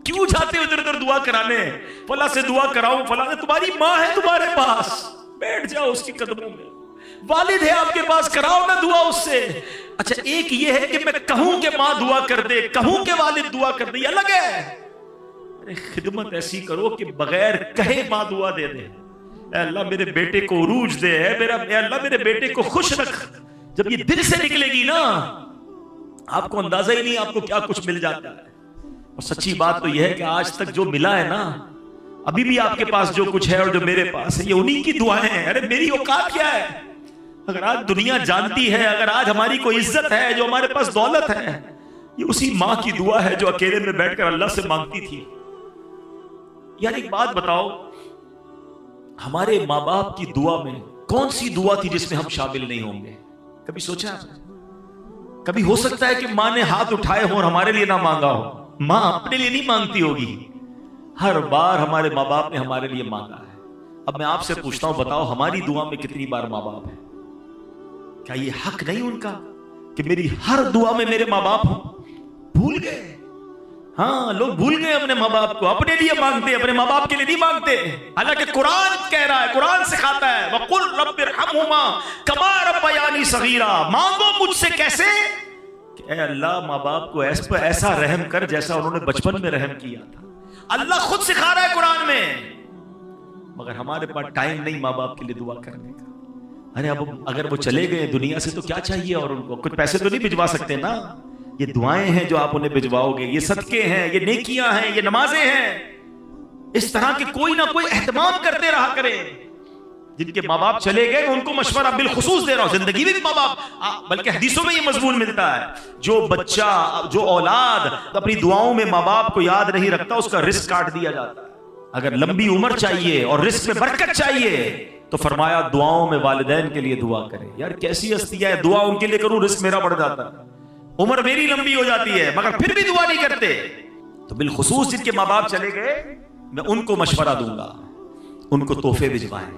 क्यों जाते हो इधर उधर दुआ कराने, फला से दुआ कराऊं, फला से। तुम्हारी माँ है तुम्हारे पास, बैठ जाओ उसके कदमों में। वालिद है आपके पास, कराओ ना दुआ उससे। अच्छा, एक ये है कि मैं कहूं कि माँ दुआ कर दे, कहूं कि वालिद दुआ कर दे, अलग है। अरे खिदमत ऐसी करो कि बगैर कहे माँ दुआ दे दे। अल्लाह मेरे बेटे को उरूज दे, है मेरा अल्लाह मेरे बेटे को खुश रख। जब ये दिल से निकलेगी ना, आपको अंदाजा ही नहीं आपको क्या कुछ मिल जाता है। और सच्ची बात तो यह है कि आज तक जो मिला है ना, अभी भी आपके पास जो कुछ है और जो मेरे पास है, ये उन्हीं की दुआएं हैं। अरे मेरी औकात क्या है? अगर आज दुनिया जानती है, अगर आज हमारी कोई इज्जत है, जो हमारे पास दौलत है, ये उसी माँ की दुआ है जो अकेले में बैठकर अल्लाह से मांगती थी। यार एक बात बताओ, हमारे माँ बाप की दुआ में कौन सी दुआ थी जिसमें हम शामिल नहीं होंगे? कभी सोचा? कभी हो सकता है कि माँ ने हाथ उठाए हो और हमारे लिए ना मांगा हो? माँ अपने लिए नहीं मांगती होगी, हर बार हमारे माँ बाप ने हमारे लिए मांगा है। अब मैं आपसे पूछता हूं, बताओ हमारी दुआ में कितनी बार माँ बाप है? क्या ये हक नहीं उनका कि मेरी हर दुआ में मेरे माँ बाप हो? भूल गए। हाँ, लोग भूल गए अपने माँ बाप को, अपने लिए मांगते, अपने माँ बाप के लिए नहीं मांगते। हालांकि कुरान कह रहा है, कुरान सिखाता है, वकुल रब्बिरहम्हुमा कमा रब्बयानी सगीरा, मांगो मुझसे कैसे? ऐ अल्लाह माँ बाप को ऐसा रहम कर जैसा उन्होंने बचपन में रहम किया था। अल्लाह खुद सिखा रहा है कुरान में। मगर हमारे पास टाइम नहीं माँ बाप के लिए दुआ करने का। अरे अब अगर वो चले गए दुनिया से तो क्या चाहिए, और उनको कुछ पैसे तो नहीं भिजवा सकते ना। ये दुआएं हैं जो आप उन्हें भिजवाओगे, ये सदके हैं, ये नेकियां हैं, ये नमाजें हैं। इस तरह के कोई ना कोई एहतमाम करते रहा करें। जिनके माँ बाप चले गए उनको मशवरा बिलखुसूस दे रहा हूं, जिंदगी में भी माँ बाप, बल्कि हदीसों में ये मजमून मिलता है, जो बच्चा, जो औलाद अपनी दुआओं में माँ बाप को याद नहीं रखता, उसका रिस्क काट दिया जाता है। अगर लंबी उम्र चाहिए और रिस्क में बरकत चाहिए तो फरमाया दुआओं में वालिदैन के लिए दुआ करें। यार कैसी हस्तियां है, दुआ उनके लिए करूं रिस्क मेरा बढ़ जाता है, उम्र मेरी लंबी हो जाती है, मगर फिर भी दुआ नहीं करते। तो बिलखुसूस जिनके माँ बाप चले गए, मैं उनको मशवरा दूंगा, उनको तोहफे भिजवाएं।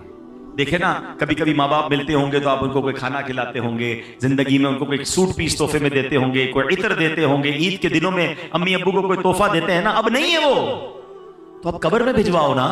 देखे ना, कभी कभी माँ बाप मिलते होंगे तो आप उनको कोई खाना खिलाते होंगे, जिंदगी में उनको कोई सूट पीस तोहफे में देते होंगे, कोई इत्र देते होंगे, ईद के दिनों में अम्मी अब्बू को कोई तोहफा देते हैं ना। अब नहीं है वो, तो अब कब्र में भिजवाओ ना।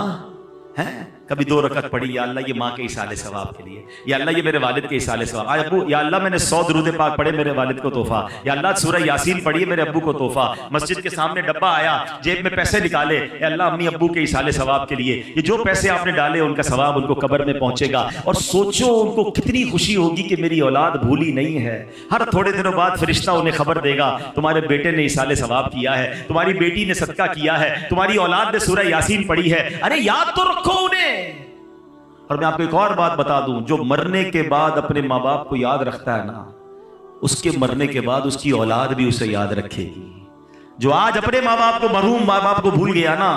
है कभी 2 रकअत पढ़ी, या अल्लाह ये माँ के इसाले सवाब के लिए, या अल्लाह ये मेरे वालिद के इसाले सवाब, आज अब्बू या अल्लाह मैंने 100 दुरूद पाक पढ़े मेरे वालिद को तोहफा, या अल्लाह सूरह यासीन पढ़ी मेरे अब्बू को तोहफा। मस्जिद के सामने डब्बा आया, जेब में पैसे निकाले, या अल्लाह अम्मी अब्बू के इसाले सवाब के लिए, ये जो पैसे आपने डाले उनका सवाब उनको कब्र में पहुंचेगा। और सोचो उनको कितनी खुशी होगी कि मेरी औलाद भूली नहीं है। हर थोड़े दिनों बाद फरिश्ता उन्हें खबर देगा, तुम्हारे बेटे ने इसाले सवाब किया है, तुम्हारी बेटी ने सदका किया है, तुम्हारी औलाद ने सूरह यासीन पढ़ी है। अरे याद तो रखो उन्हें। और मैं आपको एक और बात बता दूं, जो मरने के बाद अपने माँ बाप को याद रखता है ना, उसके मरने के बाद उसकी औलाद भी उसे याद रखेगी। जो आज अपने माँ बाप को, मरहूम माँ बाप को भूल गया ना,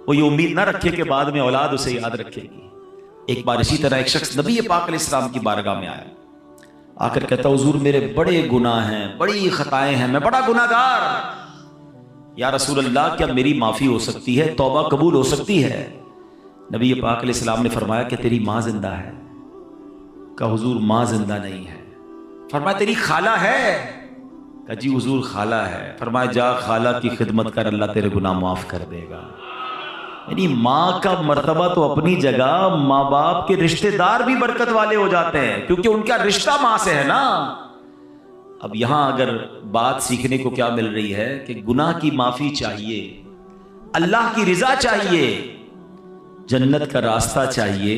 वो ये उम्मीद ना रखे कि बाद में औलाद उसे याद रखेगी। एक बार इसी तरह एक शख्स नबी पाक अलैहिस्सलाम की बारगाह में आया, आकर कहता हुजूर मेरे बड़े गुनाह हैं, बड़ी खताएं हैं, मैं बड़ा गुनाहगार। या रसूल अल्लाह क्या मेरी माफी हो सकती है, तौबा कबूल हो सकती है? नबी पाक अलैहिस्सलाम ने फरमाया कि तेरी माँ जिंदा है। कहा हुजूर माँ जिंदा नहीं है। फरमाया तेरी खाला है? कहा जी हुजूर खाला है। फरमाया जा खाला की खिदमत कर, अल्लाह तेरे गुनाह माफ कर देगा। यानी माँ का मर्तबा तो अपनी जगह, माँ बाप के रिश्तेदार भी बरकत वाले हो जाते हैं क्योंकि उनका रिश्ता माँ से है ना। अब यहां अगर बात सीखने को क्या मिल रही है कि गुनाह की माफी चाहिए, अल्लाह की रिजा चाहिए, जन्नत का रास्ता चाहिए,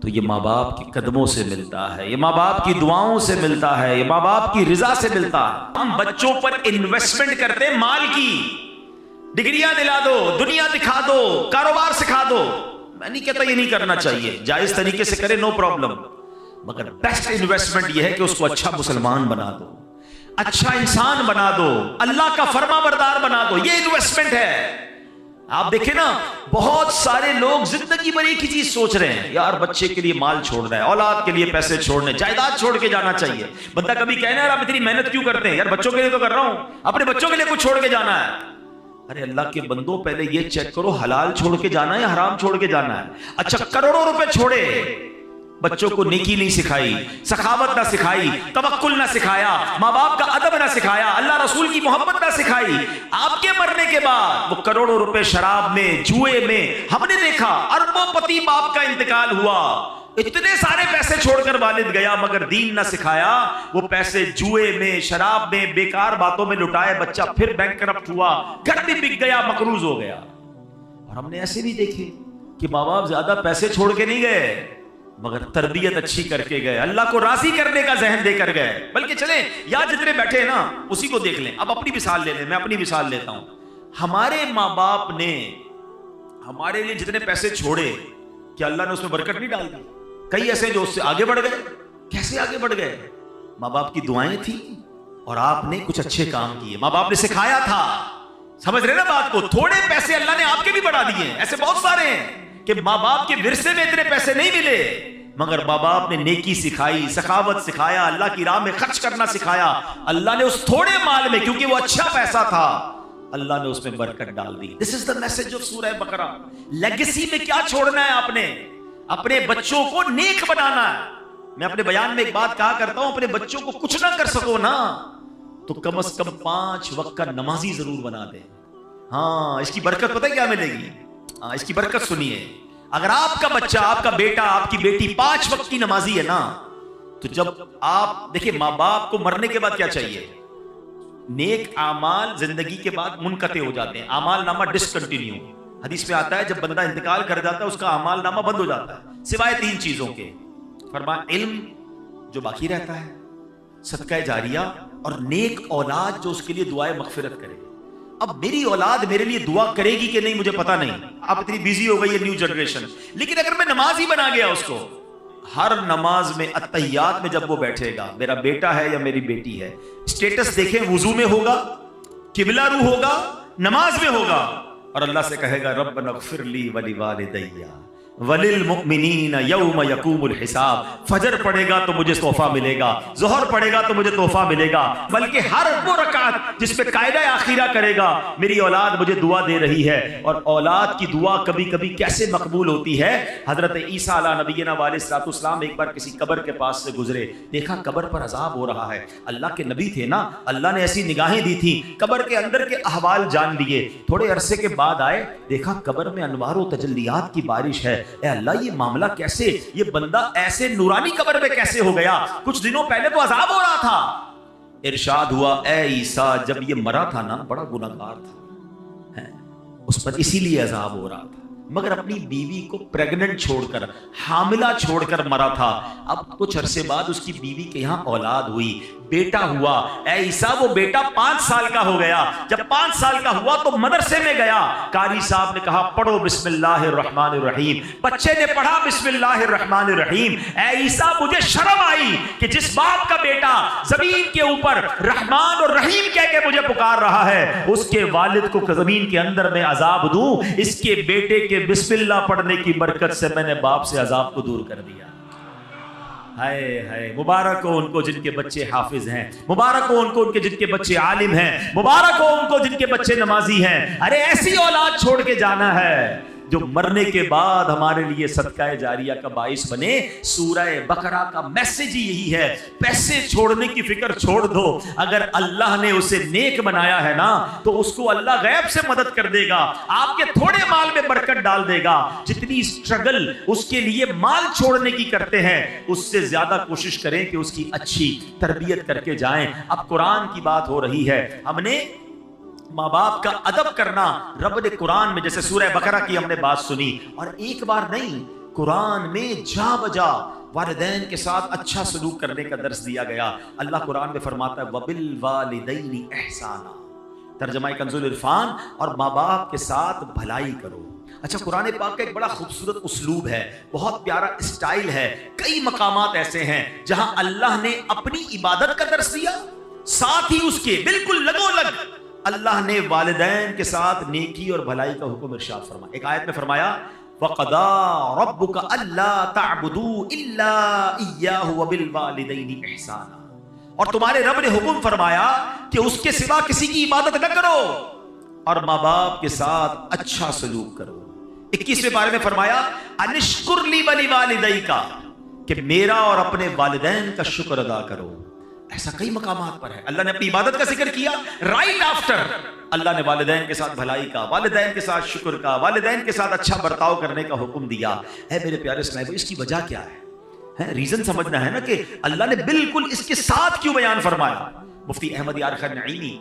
तो ये माँ बाप के कदमों से मिलता है, ये माँ बाप की दुआओं से मिलता है, ये माँ बाप की रिजा से मिलता है। हम बच्चों पर इन्वेस्टमेंट करते हैं माल की, डिग्रियां दिला दो, दुनिया दिखा दो, कारोबार सिखा दो। मैं नहीं कहता ये नहीं करना चाहिए, जायज तरीके से करे, नो प्रॉब्लम, मगर बेस्ट इन्वेस्टमेंट ये है कि उसको अच्छा मुसलमान बना दो, अच्छा इंसान बना दो, अल्लाह का फरमाबरदार बना दो। ये इन्वेस्टमेंट है। आप देखें ना, बहुत सारे लोग जिंदगी भर एक ही चीज सोच रहे हैं, यार बच्चे के लिए माल छोड़ना है, औलाद के लिए पैसे छोड़ने, जायदाद छोड़ के जाना चाहिए। बंदा कभी कहना यार आप इतनी मेहनत क्यों करते हैं? यार बच्चों के लिए तो कर रहा हूं, अपने बच्चों के लिए कुछ छोड़ के जाना है। अरे अल्लाह के बंदो, पहले ये चेक करो हलाल छोड़ के जाना है या हराम छोड़ के जाना है। अच्छा करोड़ों रुपए छोड़े, बच्चों को नेकी नहीं सिखाई, सखावत ना सिखाई, तवक्कुल ना सिखाया, माँ बाप का अदब ना सिखाया, अल्लाह रसूल की मोहब्बत ना सिखाई, आपके मरने के बाद वो करोड़ों रुपए शराब में, जुए में, हमने देखा अरबों-पति बाप का इंतकाल हुआ, इतने सारे पैसे छोड़कर वालिद गया मगर दीन ना सिखाया, वो पैसे जुए में, शराब में, बेकार बातों में लुटाए, बच्चा फिर बैंकरप्ट हुआ, घर भी बिक गया, मकरूज हो गया। और हमने ऐसे भी देखे कि माँ बाप ज्यादा पैसे छोड़ के नहीं गए मगर तरबियत अच्छी करके गए, अल्लाह को राजी करने का जहन देकर गए। बल्कि चले या जितने बैठे हैं ना उसी को देख लें, अब अपनी मिसाल ले लें, मैं अपनी मिसाल लेता हूं। हमारे माँ बाप ने हमारे लिए जितने पैसे छोड़े क्या अल्लाह ने उसमें बरकत नहीं डाल दी? कई ऐसे जो उससे आगे बढ़ गए। कैसे आगे बढ़ गए? माँ बाप की दुआएं थी और आपने कुछ अच्छे काम किए, माँ बाप ने सिखाया था। समझ रहे ना बात को? थोड़े पैसे अल्लाह ने आपके भी बढ़ा दिए, ऐसे बहुत सारे हैं कि माँ बाप के विरसे में इतने पैसे नहीं मिले मगर माँ बाप ने नेकी सिखाई, सखावत सिखाया, अल्लाह की राह में खर्च करना सिखाया। अल्लाह ने उस थोड़े माल में, क्योंकि वो अच्छा पैसा था, अल्लाह ने उसमें बरकत डाल दी। This is the message of सूरह बकरा। लेगेसी में क्या छोड़ना है आपने? अपने बच्चों को नेक बनाना है। मैं अपने बयान में एक बात कहा करता हूं, अपने बच्चों को कुछ ना कर सको ना तो कम से कम 5 वक्त का नमाजी जरूर बना दे। हाँ, इसकी बरकत पता है क्या मिलेगी? हाँ, इसकी बरकत सुनिए। अगर आपका बच्चा, आपका बेटा, आपकी बेटी 5 वक्त की नमाजी है ना, तो जब आप देखिए, माँ बाप को मरने के बाद क्या चाहिए? नेक आमाल जिंदगी के बाद मुनकते हो जाते हैं, आमाल नामा डिसकंटिन्यू। हदीस में आता है जब बंदा इंतकाल कर जाता है उसका आमाल नामा बंद हो जाता है सिवाय 3 चीजों के। फरमाया इल्म जो बाकी रहता है, सदका जारिया और नेक औलाद जो उसके लिए दुआए मगफिरत करे। अब मेरी औलाद मेरे लिए दुआ करेगी कि नहीं मुझे पता नहीं, अब इतनी बिजी हो गई है न्यू जनरेशन, लेकिन अगर मैं नमाज ही बना गया उसको, हर नमाज में अत्तहियात में जब वो बैठेगा, मेरा बेटा है या मेरी बेटी है, स्टेटस देखें, वुजू में होगा, किबला रू होगा, नमाज में होगा और अल्लाह से कहेगा रब्बना इग़फिर ली वली वालिदैया वलिल मुमिनीन यौम यक़ूमुल हिसाब। फजर पढ़ेगा तो मुझे तोहफा मिलेगा, ज़ोहर पढ़ेगा तो मुझे तोहफा मिलेगा, बल्कि हर वो रकात जिसपे कायदा आखिरा करेगा, मेरी औलाद मुझे दुआ दे रही है। और औलाद की दुआ कभी कभी कैसे मकबूल होती है? हजरत ईसा अला नबीना वालेहिस्सलाम एक बार किसी कब्र के पास से गुजरे, देखा कब्र पर अजाब हो रहा है। अल्लाह के नबी थे ना, अल्लाह ने ऐसी निगाहें दी थी, कब्र के अंदर के अहवाल जान लिए। थोड़े अरसे के बाद आए, देखा कब्र में अनवार व तजल्लियात की बारिश है। ए अल्लाह, ये मामला कैसे? ये बंदा ऐसे नूरानी कब्र में कैसे हो गया? कुछ दिनों पहले तो अजाब हो रहा था। इरशाद हुआ, ए ईसा, जब ये मरा था ना, बड़ा गुनाहगार था, है? उस पर इसीलिए अजाब हो रहा था, मगर अपनी बीवी को प्रेग्नेंट छोड़कर, हामिला छोड़कर मरा था। अब कुछ अरसे बाद उसकी बीवी के यहाँ औलाद हुई, बेटा हुआ। ऐ ईसा, वो बेटा 5 साल का हो गया। जब 5 साल का हुआ तो मदरसे में गया, कारी साहब ने कहा पढ़ो बिस्मिल्लाहिर्रहमानिर्रहीम। बच्चे ने पढ़ा बिस्मिल्लाहिर्रहमानिर्रहीम। ऐ ईसा, मुझे शर्म आई कि जिस बाप का बेटा जमीन के ऊपर रहमान और रहीम कह के मुझे पुकार रहा है, उसके वालिद को जमीन के अंदर में अजाब दूं। इसके बेटे के बिस्मिल्लाह पढ़ने की बरकत से मैंने बाप से अजाब को दूर कर दिया। हाय हाय, मुबारक हो उनको जिनके बच्चे हाफिज हैं, मुबारक हो उनको उनके जिनके बच्चे आलिम हैं, मुबारक हो उनको जिनके बच्चे नमाजी हैं। अरे ऐसी औलाद छोड़ के जाना है जो मरने के बाद हमारे लिए सदका जारिया का बाइस बने। सूरह बकरा का मैसेज ही यही है, पैसे छोड़ने की फिक्र छोड़ दो। अगर अल्लाह ने उसे नेक बनाया है ना, तो उसको अल्लाह गैब से मदद कर देगा, आपके थोड़े माल में बरकत डाल देगा। जितनी स्ट्रगल उसके लिए माल छोड़ने की करते हैं, उससे ज्यादा कोशिश करें कि उसकी अच्छी तरबियत करके जाएं। अब कुरान की बात हो रही है, हमने माँ बाप का अदब करना रब ने कुरान में, जैसे सूरह बकरा की हमने बात सुनी, और एक बार नहीं, कुरान में जा बजा वालिदैन के साथ अच्छा सलूक करने का दर्स दिया गया। अल्लाह कुरान में फरमाता है वबिल वालिदैनि एहसाना, तर्जमा कंजुल इरफान, और माँ बाप के साथ भलाई करो। अच्छा, कुरान पाक का एक बड़ा खूबसूरत उस्लूब है, बहुत प्यारा स्टाइल है। कई मकामात ऐसे हैं जहां अल्लाह ने अपनी इबादत का दर्स दिया, साथ ही उसके बिल्कुल लगोलग अल्लाह ने वालिदैन के साथ नेकी और भलाई का हुक्म इरशाद फरमाया। एक आयत में फरमाया वक़दा रब्बुका अल्ला तअबुदू इल्ला इय्याहु व बिल वालिदैनि इहसाना, और तुम्हारे रब ने हुक्म फरमाया कि उसके सिवा किसी की इबादत न करो और माँ बाप के साथ अच्छा सलूक करो। 21वें पारे में फरमाया अनिश्कुर ली वली वालिदैका, कि मेरा और अपने वालिदैन का शुक्र अदा करो। ऐसा कई मकामात पर है। अल्लाह ने अपनी इबादत का जिक्र किया, राइट आफ्टर अल्लाह ने वालिदैन के साथ भलाई का, वालिदैन के साथ शुक्र का, वालिदैन के साथ अच्छा बर्ताव करने का हुक्म दिया है। मेरे प्यारे स्नेहियों, इसकी वजह क्या है? रीजन समझना है ना कि अल्लाह ने बिल्कुल इसके साथ क्यों बयान फरमाया। मुफ्ती अहमद यार खान नईमी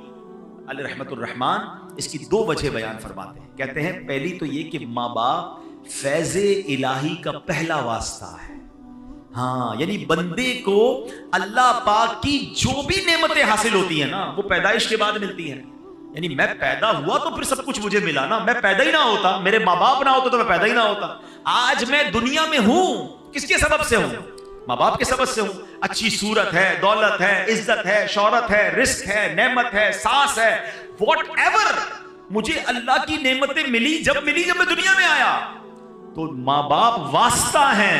अलैहि रहमतुर रहमान इसकी दो वजह बयान फरमाते हैं। कहते हैं पहली तो ये कि माँ बाप फैज़े इलाही का पहला वास्ता है। हाँ, यानी बंदे को अल्लाह पाक की जो भी नेमतें हासिल होती है ना, वो पैदाइश के बाद मिलती है। यानी मैं पैदा हुआ तो फिर सब कुछ मुझे मिला ना। मैं पैदा ही ना होता, मेरे माँ बाप ना होते तो मैं पैदा ही ना होता। आज मैं दुनिया में हूं किसके सबब से हूं? माँ बाप के सबब से हूं। अच्छी सूरत है, दौलत है, इज्जत है, शौहरत है, रिस्क है, नेमत है, सांस है, व्हाटएवर मुझे अल्लाह की नेमतें मिली जब मैं दुनिया में आया। तो माँ बाप वास्ता है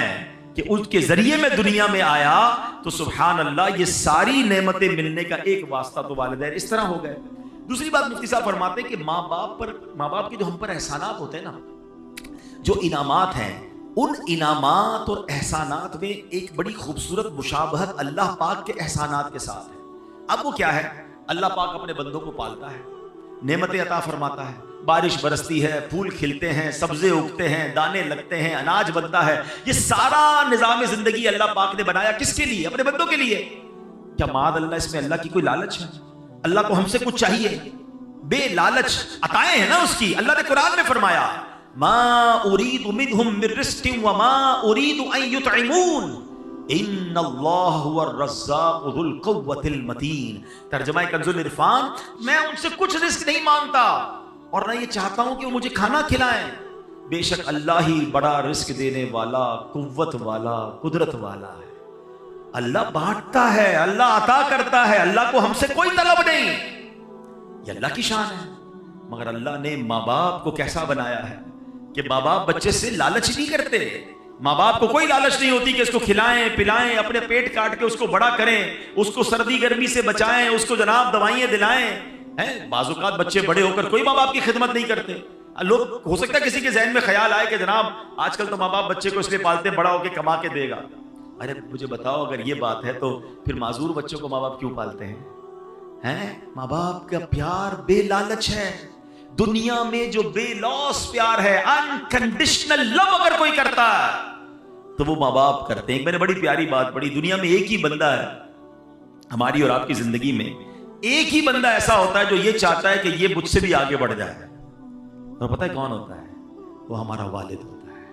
कि उसके जरिए मैं दुनिया में आया। तो सुभान अल्लाह, ये सारी नेमतें मिलने का एक वास्ता तो वालिदैन इस तरह हो गए। दूसरी बात मुफ्ती साहब फरमाते हैं कि माँ बाप के जो हम पर एहसानात होते हैं ना, जो इनामात हैं, उन इनामात और एहसानात में एक बड़ी खूबसूरत मुशाबहत अल्लाह पाक के एहसानात के साथ है। अब वो क्या है? अल्लाह पाक अपने बंदों को पालता है, नेमतें अता फरमाता है, बारिश बरसती है, फूल खिलते हैं, सब्जे उगते हैं, दाने लगते हैं, अनाज बनता है। ये सारा निज़ाम जिंदगी अल्लाह पाक ने बनाया किसके लिए? अपने बंदों के लिए। क्या माद अल्लाह इसमें अल्लाह की कोई लालच है? अल्लाह को हमसे कुछ चाहिए? बेलालच अताएं है ना उसकी। अल्लाह ने कुरान में फरमाया, मा उरीदु मिनहुम मिर रिज़्क़िन व मा उरीदु अन युतइमून इन्नल्लाह हुवर रज़्ज़ाक़ु ज़ुल क़ुव्वतिल मतीन। तर्जुमा कंज़ुल इरफान, मैं उनसे कुछ रिस्क नहीं मांगता और ना ये चाहता हूं कि वो मुझे खाना खिलाएं। बेशक अल्लाह ही बड़ा रिस्क देने वाला, कुव्वत वाला, कुदरत वाला है। अल्लाह बांटता है, अल्लाह अता करता है, अल्लाह को हमसे कोई तलब नहीं। ये अल्लाह की शान है। मगर अल्लाह ने माँ बाप को कैसा बनाया है कि माँ बाप बच्चे से लालच नहीं करते। माँ बाप को कोई लालच नहीं होती कि इसको खिलाएं पिलाएं, अपने पेट काट के उसको बड़ा करें, उसको सर्दी गर्मी से बचाएं, उसको जनाब दवाइयां दिलाएं। हैं, बाज़-औक़ात बच्चे बड़े होकर कोई माँ बाप की खिदमत नहीं करते। लोग, हो सकता है किसी के ज़हन में ख्याल आए कि जनाब आजकल तो माँ बाप बच्चे को इसलिए पालते बड़ा होकर कमा के देगा। अरे मुझे बताओ, अगर ये बात है तो फिर माजूर बच्चों को माँ बाप क्यों पालते हैं? हैं, माँ बाप का प्यार बेलालच है। दुनिया में जो बेलॉस प्यार है, अनकंडीशनल लव अगर कोई करता है तो वो माँ बाप करते हैं। एक मैंने बड़ी प्यारी बात पढ़ी, दुनिया में एक ही बंदा है, हमारी और आपकी जिंदगी में एक ही बंदा ऐसा होता है जो ये चाहता है कि ये मुझसे भी आगे बढ़ जाए। और पता है कौन होता है? वो हमारा वालिद होता है।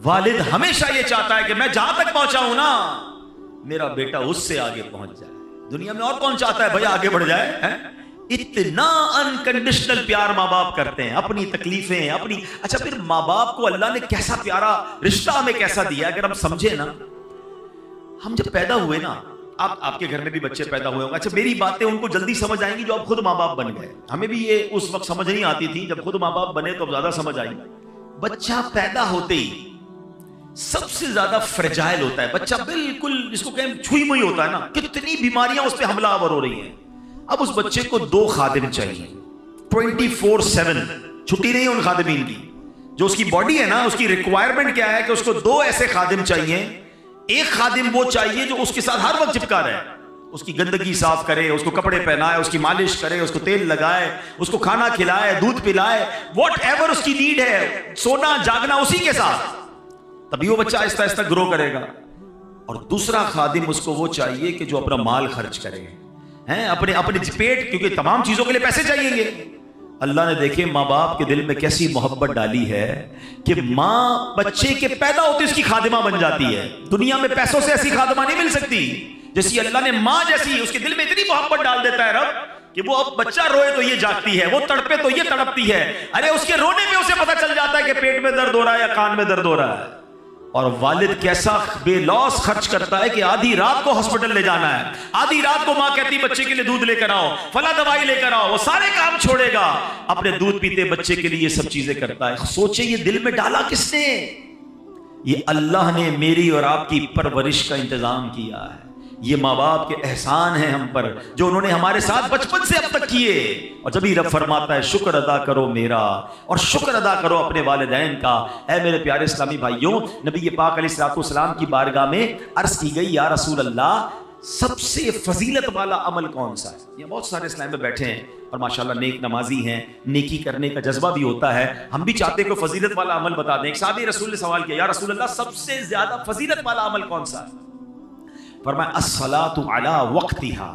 वालिद हमेशा ये चाहता है कि मैं जहां तक पहुंचा हूं ना, मेरा बेटा उससे आगे पहुंच जाए। दुनिया में और कौन चाहता है भैया आगे बढ़ जाए? है? इतना अनकंडीशनल प्यार माँ बाप करते हैं, अपनी तकलीफें अपनी। अच्छा, फिर माँ बाप को अल्लाह ने कैसा प्यारा रिश्ता हमें कैसा दिया, अगर हम समझे ना। हम जब पैदा हुए ना, आपके घर में भी बच्चे पैदा हुए होंगे। अच्छा, मेरी बातें उनको जल्दी समझ आएंगी जो आप खुद माँ बाप बन गए। हमें भी ये उस वक्त समझ नहीं आती थी, जब खुद माँ बाप बने तो ज्यादा समझ आई। बच्चा पैदा होते ही सबसे ज्यादा फ्रेजाइल होता है बच्चा, बिल्कुल जिसको कहें छुई मुई होता है ना। कितनी बीमारियां उस पर हमलावर हो रही हैं। अब उस बच्चे को 2 खादिम चाहिए 24/7, छुट्टी नहीं है उन खादिमीन की। जो उसकी बॉडी है ना, उसकी रिक्वायरमेंट क्या है कि उसको 2 ऐसे खादिम चाहिए। एक खादिम वो चाहिए जो उसके साथ हर वक्त चिपका रहे, उसकी गंदगी साफ करे, उसको कपड़े पहनाए, उसकी मालिश करे, उसको तेल लगाए, उसको खाना खिलाए, दूध पिलाए, व्हाटएवर उसकी नीड है, सोना जागना उसी के साथ। तभी वो बच्चा आहिस्ता आहिस्ता ग्रो करेगा। और दूसरा खादिम उसको वो चाहिए कि जो अपना माल खर्च करे, हैं, अपने पेट, क्योंकि तमाम चीजों के लिए पैसे चाहिएंगे। अल्लाह ने देखे माँ बाप के दिल में कैसी मोहब्बत डाली है कि माँ बच्चे के पैदा होते उसकी खादिमा बन जाती है। दुनिया में पैसों से ऐसी खादिमा नहीं मिल सकती जैसी अल्लाह ने माँ जैसी, उसके दिल में इतनी मोहब्बत डाल देता है रब कि वो अब बच्चा रोए तो ये जागती है, वो तड़पे तो ये तड़पती है। अरे उसके रोने में उसे पता चल जाता है कि पेट में दर्द हो रहा है या कान में दर्द हो रहा है। और वालिद कैसा बेलौस खर्च करता है कि आधी रात को हॉस्पिटल ले जाना है, आधी रात को माँ कहती बच्चे के लिए दूध लेकर आओ, फला दवाई लेकर आओ, वो सारे काम छोड़ेगा, अपने दूध पीते बच्चे के लिए ये सब चीजें करता है। सोचे ये दिल में डाला किसने? ये अल्लाह ने मेरी और आपकी परवरिश का इंतजाम किया है। ये माँ बाप के एहसान हैं हम पर, जो उन्होंने हमारे साथ बचपन से अब तक किए। और जब ही रब फरमाता है शुक्र अदा करो मेरा और शुक्र अदा करो अपने वालिदैन का। ऐ मेरे प्यारे इस्लामी भाइयों, नबी पाक अलैहिस्सलाम की बारगाह में अर्ज की गई, या रसूल अल्लाह, सबसे फजीलत वाला अमल कौन सा है? ये बहुत सारे इस्लाम में बैठे हैं और माशाल्लाह नेक नमाजी हैं, नेकी करने का जज्बा भी होता है। हम भी चाहते हैं कि फजीलत वाला अमल बता दें। एक साहबी रसूल ने सवाल किया, या रसूल अल्लाह, सबसे ज्यादा फजीलत वाला अमल कौन सा है? फरमाया अस्सलातु अला वक्तिहा,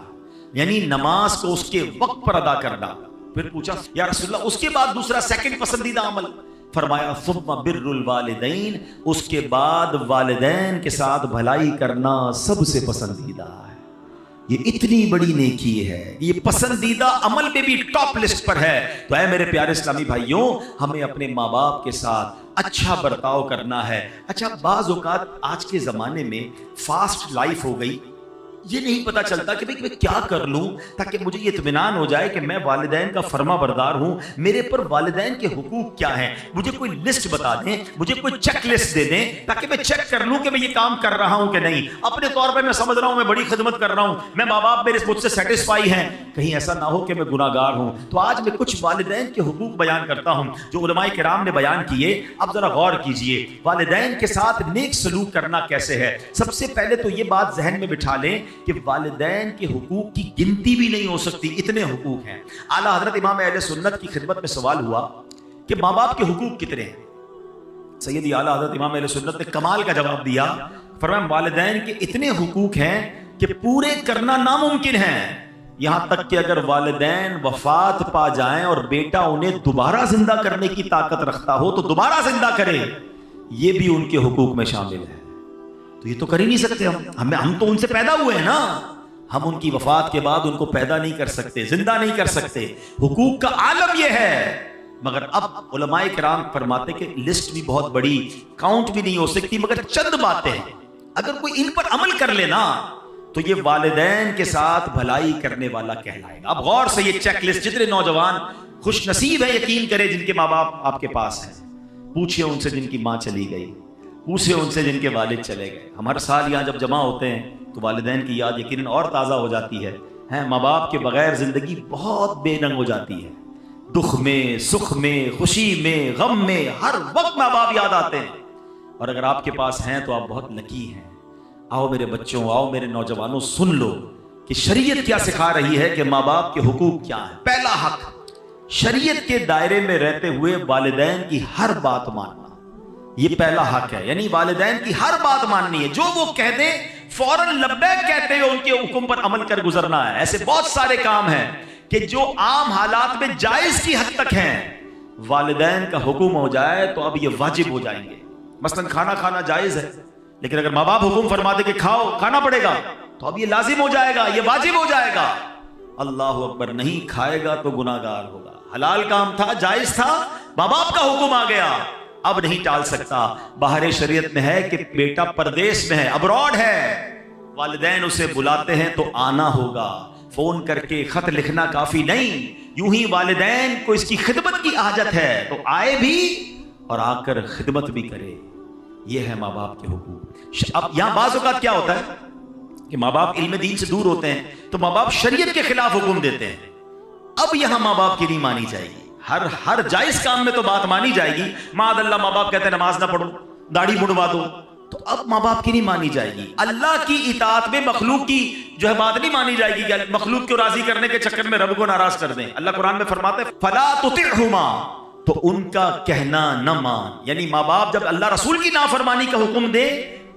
यानी नमाज को उसके वक्त पर अदा करना। फिर पूछा, या रसूलल्लाह, उसके बाद दूसरा सेकंड पसंदीदा अमल? फरमाया सुम्मा बिर्रुल वालिदैन, उसके बाद वालिदैन के साथ भलाई करना सबसे पसंदीदा है। ये इतनी बड़ी नेकी है, ये पसंदीदा अमल में भी टॉप लिस्ट पर है। तो ऐ मेरे प्यारे इस्लामी भाइयों, हमें अपने माँ बाप के साथ अच्छा बर्ताव करना है। अच्छा, बाज़ औक़ात आज के ज़माने में फास्ट लाइफ हो गई, ये नहीं पता चलता कि भाई मैं क्या कर लूं ताकि मुझे ये इत्मीनान हो जाए कि मैं वालिदैन का फर्मा बरदार हूं। मेरे पर वालिदैन के हुकूक क्या हैं, मुझे कोई लिस्ट बता दें, मुझे कोई चेक लिस्ट दे दें ताकि मैं चेक कर लूं कि मैं ये काम कर रहा हूं कि नहीं। अपने तौर पर मैं समझ रहा हूं मैं बड़ी खिदमत कर रहा हूं, मैं माँ बाप मेरे मुझसे सेटिस्फाई हैं, कहीं ऐसा ना हो कि मैं गुनाहगार हूं। तो आज मैं कुछ वालिदैन के हुकूक बयान करता हूं जो उलमाए किराम ने बयान किए। अब जरा गौर कीजिए, वालिदैन के साथ नेक सलूक करना कैसे है। सबसे पहले तो ये बात जहन में बिठा लें कि वालिदैन के हुकूक की गिनती भी नहीं हो सकती, इतने हुकूक हैं। आला हजरत इमाम अहले सुन्नत की खिदमत में सवाल हुआ कि माँ बाप के हुकूक कितने हैं। सैयदी आला हजरत इमाम अहले सुन्नत ने कमाल का जवाब दिया। फरमाया वालिदैन के इतने हुकूक हैं कि पूरे करना नामुमकिन है। यहां तक कि अगर वालिदैन वफात पा जाएं और बेटा उन्हें दोबारा जिंदा करने की ताकत रखता हो तो दोबारा जिंदा करे, ये भी उनके हुकूक में शामिल है। तो ये तो कर ही नहीं सकते हम तो उनसे पैदा हुए हैं ना, हम उनकी वफात के बाद उनको पैदा नहीं कर सकते, जिंदा नहीं कर सकते। हुकूक का आलम यह है। मगर अब उलमाए किराम फरमाते कि लिस्ट भी बहुत बड़ी, काउंट भी नहीं हो सकती, मगर चंद बातें अगर कोई इन पर अमल कर लेना तो ये वालिदैन के साथ भलाई करने वाला कहलाएगा। अब गौर से ये चेक लिस्ट, जितने नौजवान खुश नसीब है यकीन करें जिनके माँ बाप आपके पास हैं, पूछिए उनसे जिनकी माँ चली गई, पूछिए उनसे जिनके वालिद चले गए। हम हर साल यहाँ जब जमा होते हैं तो वालिदैन की याद यकीनन और ताज़ा हो जाती है। माँ बाप के बगैर ज़िंदगी बहुत बेरंग हो जाती है। दुख में, सुख में, खुशी में, गम में, हर वक्त माँ बाप याद आते हैं। और अगर आपके पास हैं तो आप बहुत लकी हैं। आओ मेरे बच्चों, आओ मेरे नौजवानों, सुन लो कि शरीयत क्या सिखा रही है कि माँ बाप के हुकूक क्या है। पहला हक, शरीयत के दायरे में रहते हुए वालिदैन की हर बात मानना, ये पहला हक है। यानी वालिदैन की हर बात माननी है, जो वो कह दे फौरन लब्बैक कहते हुए उनके हुक्म पर अमल कर गुजरना है। ऐसे बहुत सारे काम हैं कि जो आम हालात में जायज की हद तक हैं, वालिदैन का हुक्म हो जाए तो अब ये वाजिब हो जाएंगे। मसलन खाना खाना जायज है, लेकिन अगर माँ बाप हुक्म फरमा दे कि खाओ, खाना पड़ेगा, तो अब ये लाजिम हो जाएगा, ये वाजिब हो जाएगा। अल्लाह अकबर, नहीं खाएगा तो गुनाहगार होगा। हलाल काम था, जायज था, माँ बाप का हुक्म आ गया, अब नहीं टाल सकता। बाहर शरीयत में है कि बेटा परदेश में है, अब्रॉड है, वालिदैन उसे बुलाते हैं तो आना होगा। फोन करके खत लिखना काफी नहीं, यूं ही वालिदैन को इसकी खिदमत की आदत है तो आए भी और आकर खिदमत भी करे। यह है माँ बाप के हुकूक। अब यहां बाज़ औक़ात क्या होता है कि माँ बाप इल्म दीन से दूर होते हैं तो माँ बाप शरीयत के खिलाफ हुक्म देते हैं। अब यहां माँ बाप की नहीं मानी जाएगी। हर जायज काम में तो बात मानी जाएगी। मादल्ला माँ बाप कहते हैं नमाज ना पढ़ो, दाढ़ी मुड़वा दो, तो अब माँ बाप की नहीं मानी जाएगी। अल्लाह की इताअत में मखलूक की जो है बात नहीं मानी जाएगी कि मखलूक को राजी करने के चक्कर में रब को नाराज कर दें। अल्लाह कुरान में फरमाते हैं फला तुतिअहुमा, तो उनका कहना न मान। यानी माँ बाप जब अल्लाह रसूल की नाफरमानी का हुक्म दे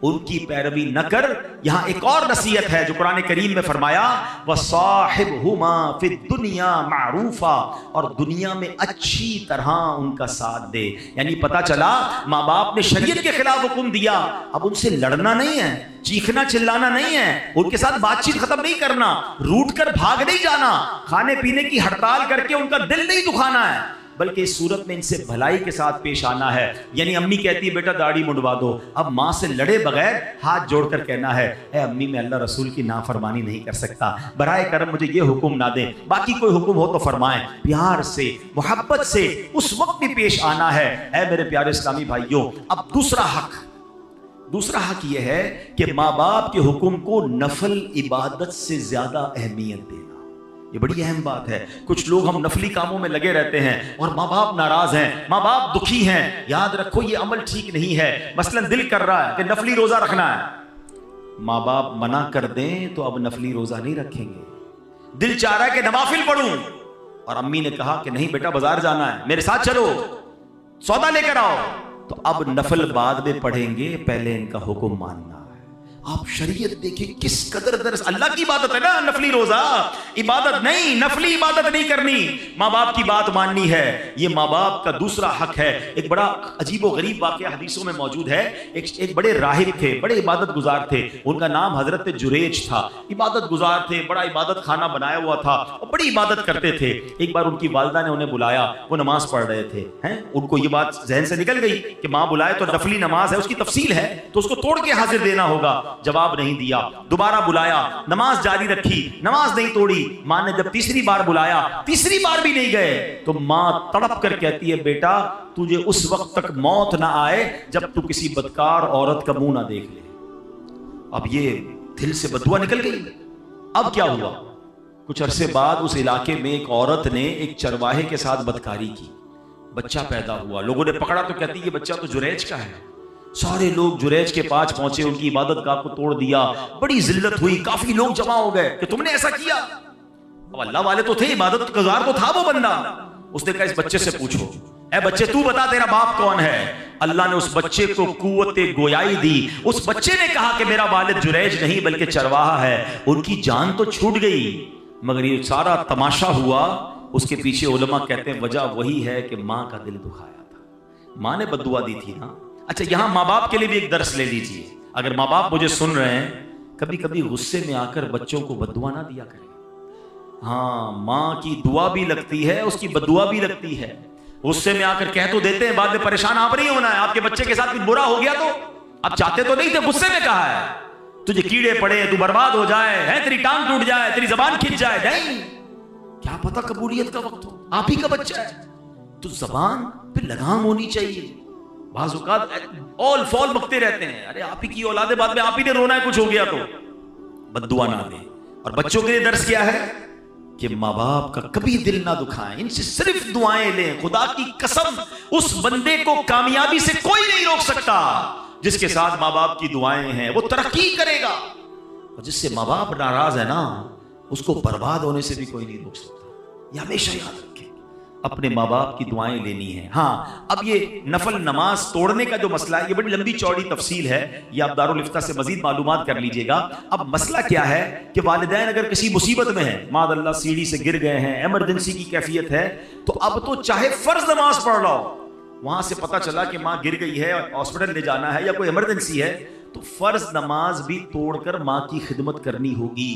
उनकी पैरवी न कर। यहां एक और नसीहत है जो कुरान करीम में फरमाया वसाहिबहुमा फिद दुनिया मारूफा, और दुनिया में अच्छी तरह उनका साथ दे। यानी पता चला माँ बाप ने शरीयत के खिलाफ हुक्म दिया, अब उनसे लड़ना नहीं है, चीखना चिल्लाना नहीं है, उनके साथ बातचीत खत्म नहीं करना, रूठ कर भाग नहीं जाना, खाने पीने की हड़ताल करके उनका दिल नहीं दुखाना है, बल्कि इस सूरत में इनसे भलाई के साथ पेश आना है। यानी अम्मी कहती है बेटा दाढ़ी मुंडवा दो, अब माँ से लड़े बगैर हाथ जोड़कर कहना है ए अम्मी मैं अल्लाह रसूल की नाफरमानी नहीं कर सकता, बराए करम मुझे ये हुक्म ना दें, बाकी कोई हुक्म हो तो फरमाएं। प्यार से मोहब्बत से उस वक्त भी पेश आना है। ए मेरे प्यारे इस्लामी भाइयों, अब दूसरा हक, दूसरा हक यह है कि माँ बाप के हुक्म को नफल इबादत से ज्यादा अहमियत देना। ये बड़ी अहम बात है। कुछ लोग हम नफली कामों में लगे रहते हैं और माँ बाप नाराज हैं, माँ बाप दुखी हैं। याद रखो ये अमल ठीक नहीं है। मसलन दिल कर रहा है कि नफली रोजा रखना है, माँ बाप मना कर दें तो अब नफली रोजा नहीं रखेंगे। दिल चाह रहा है कि नवाफिल पढ़ूं और अम्मी ने कहा कि नहीं बेटा बाजार जाना है, मेरे साथ चलो, सौदा लेकर आओ, तो अब नफल बाद में पढ़ेंगे, पहले इनका हुक्म मानना है। आप शरीयत देखिए किस कदर दर्स। अल्लाह की इबादत है ना नफली रोजा, इबादत नहीं, नफली इबादत नहीं करनी, माँ बाप की बात माननी है। ये माँ बाप का दूसरा हक है। एक बड़ा अजीबो गरीब वाक़या हदीसों में मौजूद है। एक बड़े राहिब थे, बड़े इबादत गुजार थे, उनका नाम हजरत जुरेज था। इबादत गुजार थे, बड़ा इबादत खाना बनाया हुआ था और बड़ी इबादत करते थे। एक बार उनकी वालिदा ने उन्हें बुलाया, वो नमाज पढ़ रहे थे हैं। उनको ये बात जहन से निकल गई कि माँ बुलाए तो नफली नमाज है, उसकी तफसील है तो उसको तोड़ के हाजिर देना होगा। जवाब नहीं दिया, दोबारा बुलाया, नमाज जारी रखी, नमाज नहीं तोड़ी। मां ने जब तीसरी बार बुलाया, तीसरी बार भी नहीं गए, तो मां तड़प कर कहती है बेटा तुझे उस वक्त तक मौत ना आए जब तू किसी बदकार औरत का मुंह ना देख ले। अब ये दिल से बदुआ निकल गई। अब क्या हुआ, कुछ अरसे बाद उस इलाके में एक औरत ने एक चरवाहे के साथ बदकारी की, बच्चा पैदा हुआ। लोगों ने पकड़ा तो कहती ये बच्चा तो जुरैज का है। सारे लोग जुरैज के पास पहुंचे, उनकी इबादत गाह को तोड़ दिया, बड़ी जिल्लत हुई, काफी लोग जमा हो गए कि तुमने ऐसा किया। अब अल्लाह वाले तो थे, इबादत गुजार तो था वो बंदा। उसने कहा इस बच्चे से पूछो, ए बच्चे तू बता तेरा बाप कौन है। अल्लाह ने उस बच्चे को कुव्वते गोयाई दी। उस बच्चे ने कहा कि मेरा वालिद जुरैज नहीं बल्कि चरवाहा है। उनकी जान तो छूट गई, मगर ये सारा तमाशा हुआ, उसके पीछे उलमा कहते हैं वजह वही है कि माँ का दिल दुखाया था, माँ ने बद्दुआ दी थी ना। अच्छा, यहां माँ बाप के लिए भी एक दर्स ले लीजिए। अगर माँ बाप मुझे सुन रहे हैं, कभी कभी गुस्से में आकर बच्चों को बद्दुआ ना दिया करें। हाँ, माँ की दुआ भी लगती है, उसकी बद्दुआ भी लगती है। गुस्से में आकर कह तो देते हैं, बाद में परेशान आप नहीं होना है। आपके बच्चे के साथ कुछ बुरा हो गया तो आप चाहते तो नहीं थे, गुस्से में कहा है तुझे कीड़े पड़े, तू बर्बाद हो जाए, है तेरी टांग टूट जाए, तेरी जबान खिंच जाए। नहीं, क्या पता कबूलियत का वक्त हो, आप ही का बच्चा है, तो जबान पे लगाम होनी चाहिए। बाज़-औक़ात ऑल फॉल बकते रहते हैं, अरे आप ही की औलादे, बाद में आप ही ने रोना है कुछ हो गया तो। बद्दुआ ना दे। और बच्चों के लिए दर्स क्या है कि माँ बाप का कभी दिल ना दुखाएं, इनसे सिर्फ दुआएं लें। खुदा की कसम, उस बंदे को कामयाबी से कोई नहीं रोक सकता जिसके साथ माँ बाप की दुआएं हैं। वो तरक्की करेगा, और जिससे माँ बाप नाराज है ना, उसको बर्बाद होने से भी कोई नहीं रोक सकता। ये हमेशा याद रखें, अपने माँ बाप की दुआएं लेनी है। हाँ, अब ये नफल नमाज तोड़ने का जो मसला है, ये बड़ी लंबी चौड़ी तफसील है, ये आप दारुल इफ्ता से मजीद मालूमात कर लीजिएगा। अब मसला क्या है कि वालिदैन अगर किसी मुसीबत में है, मादअल्लाह सीढ़ी से गिर गए हैं, इमरजेंसी की कैफियत है, तो अब तो चाहे फर्ज नमाज पढ़ रहा हो, वहां से पता चला कि माँ गिर गई है, हॉस्पिटल ले जाना है या कोई इमरजेंसी है, तो फर्ज नमाज भी तोड़कर माँ की खिदमत करनी होगी।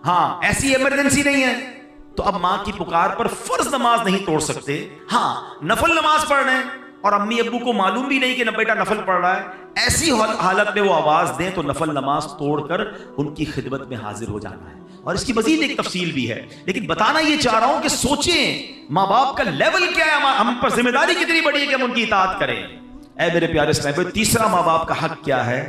हाँ, ऐसी इमरजेंसी नहीं है तो अब माँ की पुकार पर फर्ज नमाज नहीं तोड़ सकते। हाँ, नफल नमाज पढ़ रहे हैं और अम्मी अब्बू को मालूम भी नहीं कि न बेटा नफल पढ़ रहा है, ऐसी हालत में वो आवाज दें तो नफल नमाज तोड़कर उनकी खिदमत में हाजिर हो जाना है। और इसकी मजीद एक तफसील भी है, लेकिन बताना ये चाह रहा हूं कि सोचें माँ बाप का लेवल क्या है, हम पर जिम्मेदारी कितनी बड़ी है कि हम उनकी इताअत करें। ऐ मेरे प्यारे साहब, तीसरा माँ बाप का हक क्या है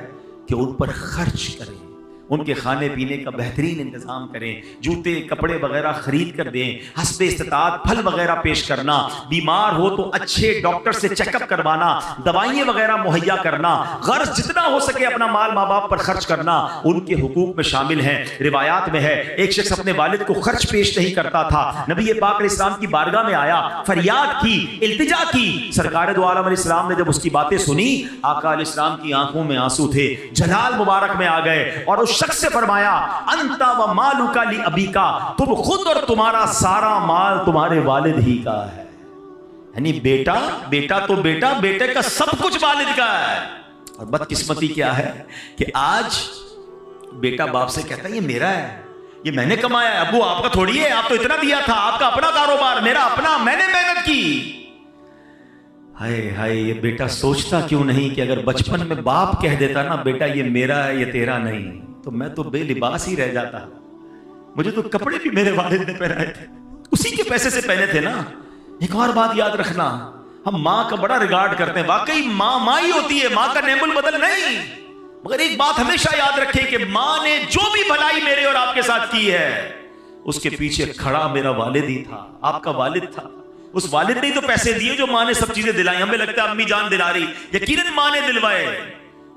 कि उन पर खर्च करें, उनके खाने पीने का बेहतरीन इंतजाम करें, जूते कपड़े वगैरह खरीद कर दें, हस्बे इस्तिताअत फल वगैरह पेश करना, बीमार हो तो अच्छे डॉक्टर से चेकअप करवाना, दवाइयाँ वगैरह मुहैया करना, गर्ज जितना हो सके अपना माल माँ बाप पर खर्च करना उनके हुकूक में शामिल है। रिवायात में है एक शख्स अपने वालिद को खर्च पेश नहीं करता था, नबी पाक अलैहिस्सलाम की बारगाह में आया, फरियाद की, इल्तिजा की। सरकार दो आलम अलैहिस्सलाम ने जब उसकी बातें सुनी, आका अलैहिस्सलाम की आंखों में आंसू थे, जलाल मुबारक में आ गए और शख्स से फरमाया, अंता व मालुका ली अबीका, तुम खुद और तुम्हारा सारा माल तुम्हारे वालिद ही का है। यानी बेटा बेटा तो बेटा, बेटे का सब कुछ वालिद का है। और बदकिस्मती क्या है कि आज बेटा बाप से कहता है ये मेरा है, ये मैंने कमाया है, अब्बू आपका थोड़ी है, आप तो इतना दिया था, आपका अपना कारोबार, मेरा अपना, मैंने मेहनत की। हाय हाय, ये बेटा सोचता क्यों नहीं कि अगर बचपन में बाप कह देता ना बेटा ये मेरा है ये तेरा नहीं, तो मैं तो बेलिबास ही रह जाता, मुझे तो कपड़े भी मेरे वालिद ने पहनाए थे, उसी के पैसे से पहने थे ना। एक और बात याद रखना, हम माँ का बड़ा रिगार्ड करते हैं, वाकई माँ माँ ही होती है, माँ का नेमुल बदल नहीं। मगर एक बात हमेशा याद रखें कि मां ने जो भी भलाई मेरे और आपके साथ की है, उसके पीछे खड़ा मेरा वालिद ही था, आपका वालिद था। उस वालिद ने ही तो पैसे दिए जो मां ने सब चीजें दिलाई। हमें लगता है अम्मी जान दिला रही, यकीनन मां ने दिलवाए,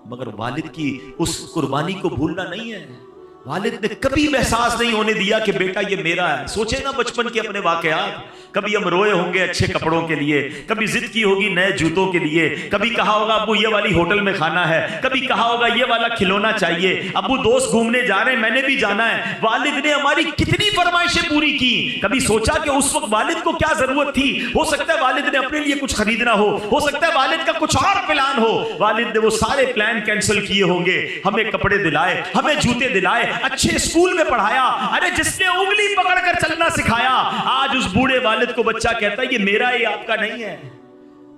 मगर वालिद की उस कुर्बानी को भूलना नहीं है। वालिद ने कभी एहसास नहीं होने दिया कि बेटा ये मेरा है। सोचे ना बचपन के अपने वाकयात, कभी हम रोए होंगे अच्छे कपड़ों के लिए, कभी जिद की होगी नए जूतों के लिए, कभी कहा होगा अब्बू ये वाली होटल में खाना है, कभी कहा होगा ये वाला खिलौना चाहिए, अब्बू दोस्त घूमने जा रहे हैं मैंने भी जाना है। वालिद ने हमारी कितनी फरमाइशें पूरी की। कभी सोचा कि उस वक्त वालिद को क्या जरूरत थी? हो सकता है वालिद ने अपने लिए कुछ खरीदना हो सकता है वालिद का कुछ और प्लान हो। वालिद ने वो सारे प्लान कैंसिल किए होंगे, हमें कपड़े दिलाए, हमें जूते दिलाए, अच्छे स्कूल में पढ़ाया। अरे जिसने उंगली पकड़कर चलना सिखाया, आज उस बूढ़े वालिद को बच्चा कहता है ये मेरा है, आपका नहीं है।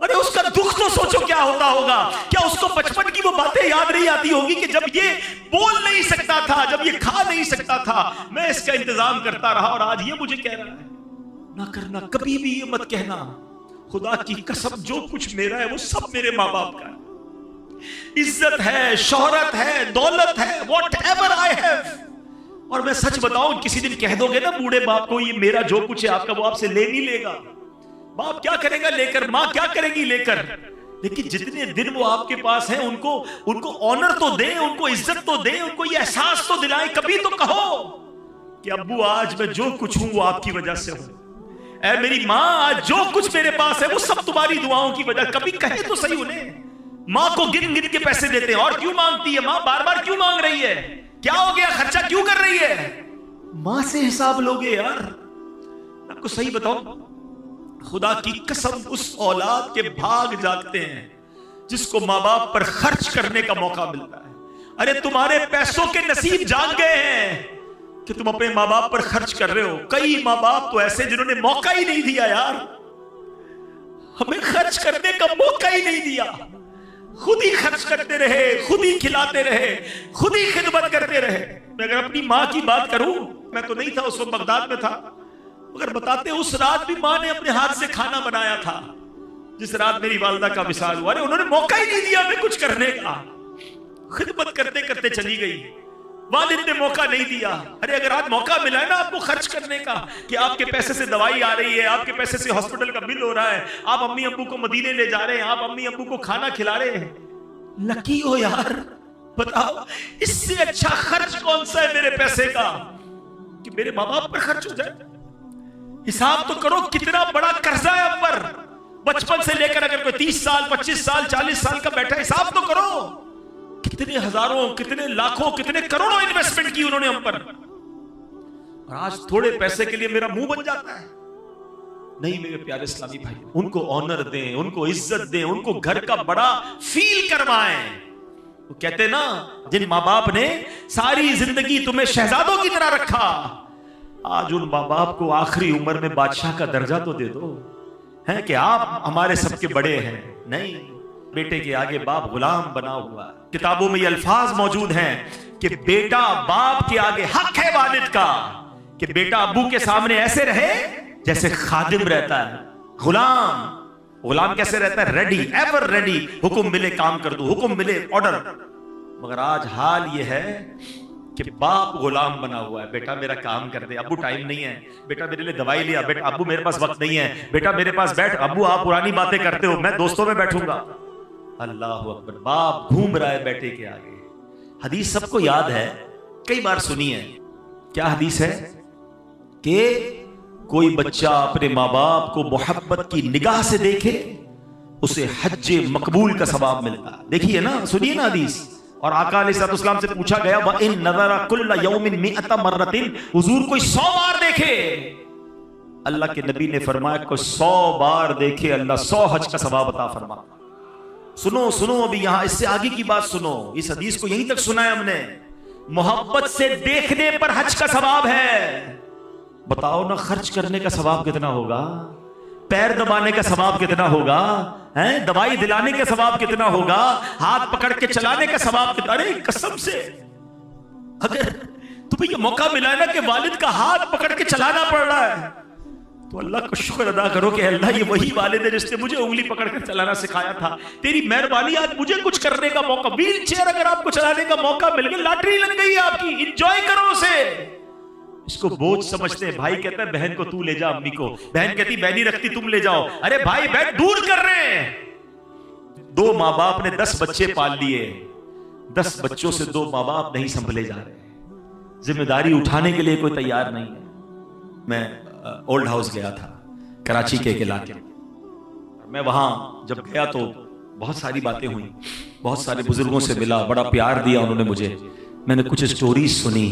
अरे उसका दुख तो सोचो क्या होता होगा। क्या उसको बचपन की वो बातें याद नहीं आती होगी कि जब ये बोल नहीं सकता था, जब ये खा नहीं सकता था, मैं इसका इंतजाम करता रहा और आज ये मुझे कह रहा है। ना करना, कभी भी ये मत कहना, खुदा की कसम जो कुछ मेरा है वो सब मेरे माँ बाप का है। इज्जत है, शोहरत है, दौलत है, व्हाटएवर आई हैव। और मैं सच बताऊं, किसी दिन कह दोगे ना बूढ़े बाप को ये मेरा जो कुछ है आपका, वो आपसे ले नहीं लेगा। बाप क्या करेगा लेकर, मां क्या करेगी लेकर, लेकिन जितने दिन वो आपके पास हैं उनको ऑनर तो दें, उनको इज्जत तो दें, उनको ये एहसास तो दिलाएं। कभी तो कहो कि अब्बू आज मैं जो कुछ हूं वो आपकी वजह से हूं। ऐ मेरी मां, आज जो कुछ मेरे पास है वो सब तुम्हारी दुआओं की वजह। कभी कहे तो सही उन्हें। मां को गिन गिन के पैसे देते हैं, और क्यों मांगती है मां, बार बार क्यों मांग रही है, क्या हो गया, खर्चा क्यों कर रही है? मां से हिसाब लोगे यार। आपको सही बताओ, खुदा की कसम उस औलाद के भाग जागते हैं जिसको माँ बाप पर खर्च करने का मौका मिलता है। अरे तुम्हारे पैसों के नसीब जाग गए हैं कि तुम अपने माँ बाप पर खर्च कर रहे हो। कई माँ बाप तो ऐसे जिन्होंने मौका ही नहीं दिया यार, हमें खर्च करने का मौका ही नहीं दिया। खुद ही खर्च करते रहे, खुद ही खिलाते रहे, खुद ही खिदमत करते रहे। मैं अगर अपनी माँ की बात करूं, मैं तो नहीं था उस वक्त, बगदाद में था, मगर बताते उस रात भी माँ ने अपने हाथ से खाना बनाया था जिस रात मेरी वालिदा का विसाल हुआ। अरे उन्होंने मौका ही नहीं दिया हमें कुछ करने का, खिदमत करते करते चली गई। वालिद ने मौका नहीं दिया। अरे अगर आज मौका मिला है ना आपको खर्च करने का, कि आपके पैसे से दवाई आ रही है, आपके पैसे से हॉस्पिटल का बिल हो रहा है, आप अम्मी अब्बू को मदीने ले जा रहे हैं, आप अम्मी अब्बू को खाना खिला रहे हैं, लकी हो यार। बताओ इससे अच्छा खर्च कौन सा है मेरे पैसे का कि मेरे माँ बाप पर खर्च हो जाए। हिसाब तो करो कितना बड़ा कर्जा है अब पर। बचपन से लेकर अगर कोई 30 साल 25 साल 40 साल का बैठा, हिसाब तो करो कितने हजारों, कितने लाखों, कितने करोड़ों इन्वेस्टमेंट की उन्होंने हम पर। और आज थोड़े पैसे के लिए मेरा मुंह बन जाता है। नहीं मेरे प्यारे इस्लामी भाई, उनको ऑनर दें, उनको इज्जत दें, उनको घर का बड़ा फील करवाएं। वो कहते ना, जिन माँ बाप ने सारी जिंदगी तुम्हें शहजादों की तरह रखा, आज उन माँ बाप को आखिरी उम्र में बादशाह का दर्जा तो दे दो, है कि आप हमारे सबके बड़े हैं। नहीं, बेटे के आगे बाप गुलाम बना हुआ। किताबों में ये अल्फाज मौजूद हैं कि बेटा बाप के आगे हक है वालिद का कि बेटा अब्बू के सामने ऐसे रहे जैसे खादिम रहता है। गुलाम कैसे रहता है? रेडी, एवर रेडी, हुक्म मिले काम कर दो, हुक्म मिले ऑर्डर। मगर आज हाल ये है कि बाप गुलाम बना हुआ है। बेटा मेरा काम कर दे, अब्बू टाइम नहीं है, बेटा मेरे लिए दवाई लिया, बेटा अब्बू मेरे पास वक्त नहीं है, बेटा मेरे पास बैठ, अब्बू आप पुरानी बातें करते हो, मैं दोस्तों में बैठूंगा। अल्लाह अकबर, बाप घूम रहा है बेटे के आगे। हदीस सबको याद है, कई बार सुनी है। क्या हदीस है? कि कोई बच्चा अपने माँ बाप को मोहब्बत की निगाह से देखे, उसे हज्ज मकबूल का सवाब मिलता है। देखिए ना, सुनिए ना हदीस। और आका अलैहिस्सलाम से पूछा गया, व इन नज़रा कुल्ला यौमिन मिअता मर्रतिन, हुजूर कोई 100 बार देखे। अल्लाह के नबी ने फरमाया कोई 100 बार देखे, अल्लाह 100 हज का सवाब अता फरमाता। सुनो अभी यहां इससे आगे की बात सुनो। इस हदीस को यहीं तक सुना है हमने। मोहब्बत से देखने पर हज का सवाब है। बताओ ना, खर्च करने का सवाब कितना होगा, पैर दबाने का सवाब कितना होगा, हैं, दवाई दिलाने का सवाब कितना होगा, हाथ पकड़ के चलाने का सवाब कितना। अरे कसम से, अगर तुम्हें ये मौका मिला है ना कि वालिद का हाथ पकड़ के चलाना पड़ रहा है, तो अल्लाह का शुक्र अदा करो कि अल्लाह ये वही वालिद है जिसने मुझे उंगली पकड़कर चलाना सिखाया था। तेरी मेहरबानी आज मुझे कुछ करने का मौका, व्हील चेयर अगर आपको चलाने का मौका मिल गया, लॉटरी लग गई आपकी, एंजॉय करो उसे। इसको बोझ समझते हैं। भाई कहता है बहन को तू ले जा अम्मी को, बहन कहती मैं नहीं रखती तुम ले जाओ। अरे भाई बैठ, दूर कर रहे हैं। 2 माँ बाप ने 10 बच्चे पाल लिए, 10 बच्चों से 2 माँ बाप नहीं संभले जा रहे, जिम्मेदारी उठाने के लिए कोई तैयार नहीं है। मैं ओल्ड हाउस गया था कराची के एक इलाके में। मैं वहां जब गया तो बहुत सारी बातें हुई, बहुत सारे बुजुर्गों से मिला, बड़ा प्यार दिया उन्होंने मुझे। मैंने कुछ स्टोरीज सुनी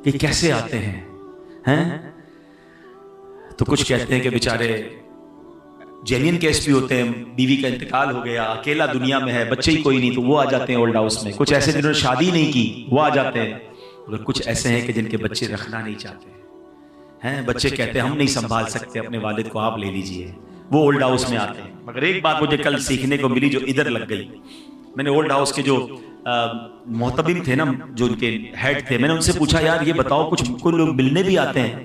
कि कैसे आते हैं। तो कुछ कहते हैं कि बेचारे जेन्युइन केस भी होते हैं, बीवी का इंतकाल हो गया, अकेला दुनिया में है, बच्चे ही कोई नहीं, तो वो आ जाते हैं ओल्ड हाउस में। कुछ ऐसे जिन्होंने शादी नहीं की वो आ जाते हैं, और कुछ ऐसे हैं कि जिनके बच्चे रखना नहीं चाहते हैं। बच्चे कहते हैं हम नहीं संभाल सकते अपने वालिद को, आप ले लीजिए, वो ओल्ड हाउस में आते हैं। मगर एक बात मुझे कल सीखने को मिली जो इधर लग गई। मैंने ओल्ड हाउस के जो मोहतबिम थे ना, जो उनके हेड थे, मैंने उनसे पूछा यार ये बताओ कुछ लोग मिलने भी आते हैं?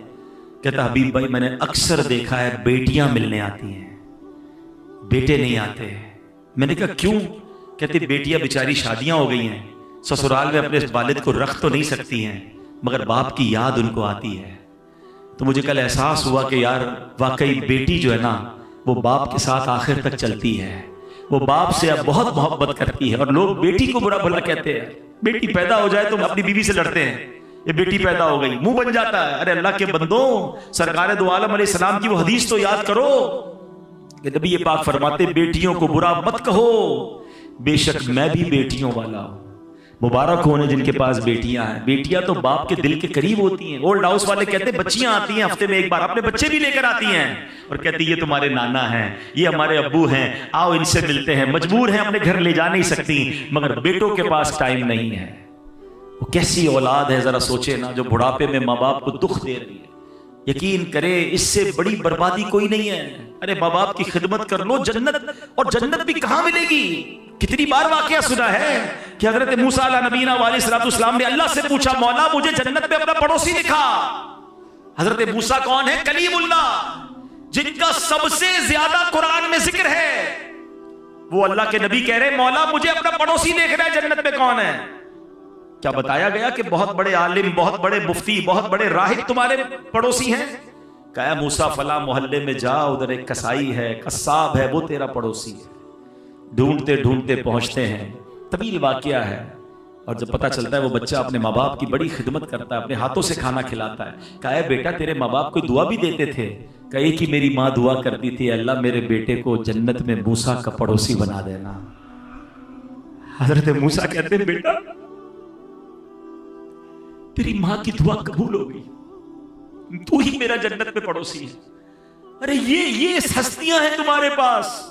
कहता हबीब भाई मैंने अक्सर देखा है बेटियां मिलने आती हैं, बेटे नहीं आते। मैंने कहा क्यों? कहते बेटियां बेचारी शादियां हो गई हैं, ससुराल में अपने वालिद को रख तो नहीं सकती हैं, मगर बाप की याद उनको आती है। तो मुझे कल एहसास हुआ कि यार वाकई बेटी जो है ना वो बाप के साथ आखिर तक चलती है, वो बाप से अब बहुत मोहब्बत करती है। और लोग बेटी को बुरा भला कहते हैं, बेटी पैदा हो जाए तो अपनी बीवी से लड़ते हैं, ये बेटी पैदा हो गई, मुंह बन जाता है। अरे अल्लाह के बंदों, सरकार दो आलम अलैहिस्सलाम की वो हदीस तो याद करो कि नबी ये पाक फरमाते बेटियों को बुरा मत कहो, बेशक मैं भी बेटियों वाला हूं। मुबारक होने जिनके पास बेटियां हैं। बेटियां तो बाप के दिल के करीब होती हैं। ओल्ड हाउस वाले कहते हैं बच्चियां आती हैं हफ्ते में एक बार, अपने बच्चे भी लेकर आती हैं और कहती ये तुम्हारे नाना हैं, ये हमारे अब्बू हैं, आओ इनसे मिलते हैं। मजबूर हैं, अपने घर ले जा नहीं सकती, मगर बेटों के पास टाइम नहीं है। वो कैसी औलाद है जरा सोचे ना, जो बुढ़ापे में माँ बाप को दुख दे रही है। यकीन करे इससे बड़ी बर्बादी कोई नहीं है। अरे माँ बाप की खिदमत कर लो, जन्नत, और जन्नत भी कहां मिलेगी? कितनी बार वाकया सुना है कि हजरत मूसा अला नबीना वालेकुम ने अल्लाह से पूछा मौला मुझे जन्नत में अपना पड़ोसी दिखा। हजरत मूसा कौन है? कलीमुल्लाह, जिनका सबसे ज्यादा कुरान में जिक्र है। वो अल्लाह के नबी कह रहे मौला मुझे अपना पड़ोसी देखना है, जन्नत में कौन है? क्या बताया गया कि बहुत बड़े आलिम, बहुत बड़े मुफ्ती, बहुत बड़े राहिब तुम्हारे पड़ोसी हैं? कहा मूसा फला मोहल्ले में जा, उधर एक कसाई है, कस्साब है, वो तेरा पड़ोसी है। ढूंढते ढूंढते पहुंचते हैं, तवील वाकया है। और जब पता चलता है वो बच्चा अपने माँ बाप की बड़ी खिदमत करता है, अपने हाथों से खाना खिलाता है। कहा बेटा तेरे माँ बाप को दुआ भी देते थे? कहे कि मेरी माँ दुआ करती थी अल्लाह मेरे बेटे को जन्नत में मूसा का पड़ोसी बना देना। हजरत मूसा कहते हैं बेटा तेरी माँ की दुआ कबूल हो गई, तू ही मेरा जन्नत में पड़ोसी है। अरे ये हस्तियां हैं तुम्हारे पास,